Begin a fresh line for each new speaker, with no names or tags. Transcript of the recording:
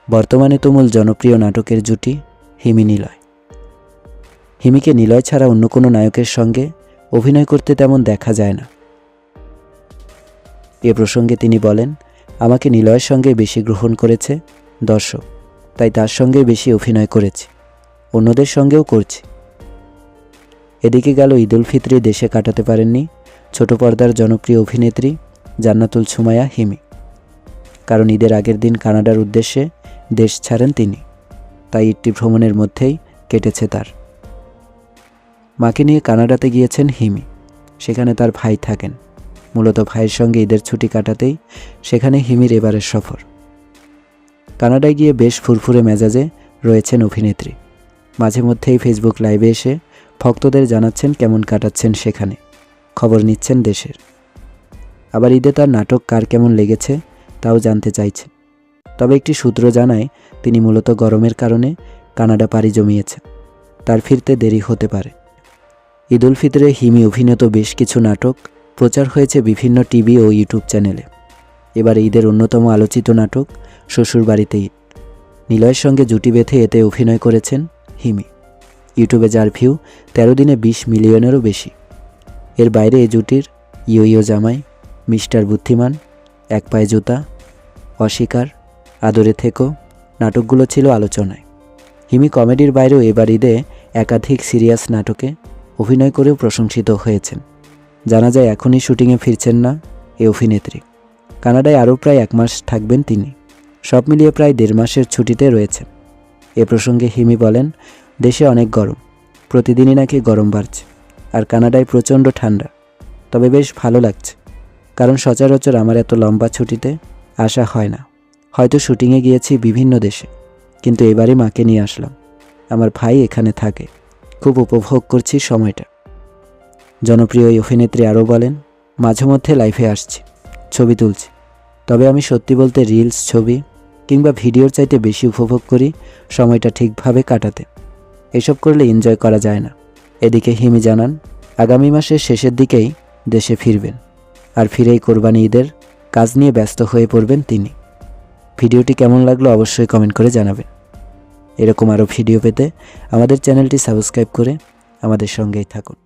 বর্তমানে তুমুল জনপ্রিয় নাটকের জুটি হিমি নিলয়। হিমিকে নিলয় ছাড়া অন্য কোনো নায়কের সঙ্গে অভিনয় করতে তেমন দেখা যায় না। এ প্রসঙ্গে তিনি বলেন, আমাকে নিলয়ের সঙ্গে বেশি গ্রহণ করেছে দর্শক, তাই তার সঙ্গে বেশি অভিনয় করেছি, অন্যদের সঙ্গেও করছি। এদিকে গেল ঈদ উল ফিতরে দেশে কাটাতে পারেননি ছোট পর্দার জনপ্রিয় অভিনেত্রী জান্নাতুল সুমাইয়া হিমি। কারণ ঈদের আগের দিন কানাডার উদ্দেশ্যে দেশ ছাড়েন তিনি, তাই ঈদটি ভ্রমণের মধ্যেই কেটেছে তার। মাকে নিয়ে কানাডাতে গিয়েছেন হিমি, সেখানে তার ভাই থাকেন। মূলত ভাইয়ের সঙ্গে ঈদের ছুটি কাটাতেই সেখানে হিমির এবারের সফর। কানাডায় গিয়ে বেশ ফুরফুরে মেজাজে রয়েছেন অভিনেত্রী। মাঝে মধ্যেই ফেসবুক লাইভে এসে ভক্তদের জানাচ্ছেন কেমন কাটাচ্ছেন সেখানে, খবর নিচ্ছেন দেশের। আবার ঈদে তার নাটক কার কেমন লেগেছে তাও জানতে চাইছেন। তবে একটি সূত্র জানায় তিনি মূলত গরমের কারণে কানাডা পাড়ি জমিয়েছেন, তার ফিরতে দেরি হতে পারে। ঈদ উল ফিতরে হিমি অভিনীত বেশ কিছু নাটক প্রচার হয়েছে বিভিন্ন টিভি ও ইউটিউব চ্যানেলে। এবার ঈদের অন্যতম আলোচিত নাটক শ্বশুরবাড়িতে ঈদ। নিলয়ের সঙ্গে জুটি বেঁধে এতে অভিনয় করেছেন হিমি। ইউটিউবে যার ভিউ 13 দিনে 20 মিলিয়নেরও বেশি। এর বাইরে এ জুটির ইয়ো ইয়ো জামাই, মিস্টার বুদ্ধিমান, এক পায়ে জুতা, অস্বীকার, আদরে থেকো নাটকগুলো ছিল আলোচনায়। হিমি কমেডির বাইরেও এবার ঈদে একাধিক সিরিয়াস নাটকে অভিনয় করেও প্রশংসিত হয়েছেন। জানা যায় এখনই শুটিংয়ে ফিরছেন না এ অভিনেত্রী। কানাডায় আরও প্রায় 1 মাস থাকবেন তিনি। সব মিলিয়ে প্রায় 1.5 মাসের ছুটিতে রয়েছেন। এ প্রসঙ্গে হিমি বলেন, দেশে অনেক গরম, প্রতিদিনই নাকি গরম বাড়ছে, আর কানাডায় প্রচণ্ড ঠান্ডা। তবে বেশ ভালো লাগছে, কারণ সচরাচর আমার এত লম্বা ছুটিতে আসা হয় না। হয়তো শুটিংয়ে গিয়েছি বিভিন্ন দেশে, কিন্তু এবারই মাকে নিয়ে আসলাম। আমার ভাই এখানে থাকে, খুব উপভোগ করছি সময়টা। জনপ্রিয় এই অভিনেত্রী আরও বলেন, মাঝে মধ্যে লাইভে আসছি, ছবি তুলছি। তবে আমি সত্যি বলতে রিলস, ছবি কিংবা ভিডিওর চাইতে বেশি উপভোগ করি সময়টা ঠিকভাবে কাটাতে। এসব করলে এনজয় করা যায় না। এদিকে হিমি জানান, আগামী মাসের শেষের দিকেই দেশে ফিরবেন, আর ফিরেই কোরবানি ঈদের কাজ নিয়ে ব্যস্ত হয়ে পড়বেন তিনি। ভিডিওটি কেমন লাগলো অবশ্যই কমেন্ট করে জানাবেন। এরকম আরও ভিডিও পেতে আমাদের চ্যানেলটি সাবস্ক্রাইব করে আমাদের সঙ্গেই থাকুন।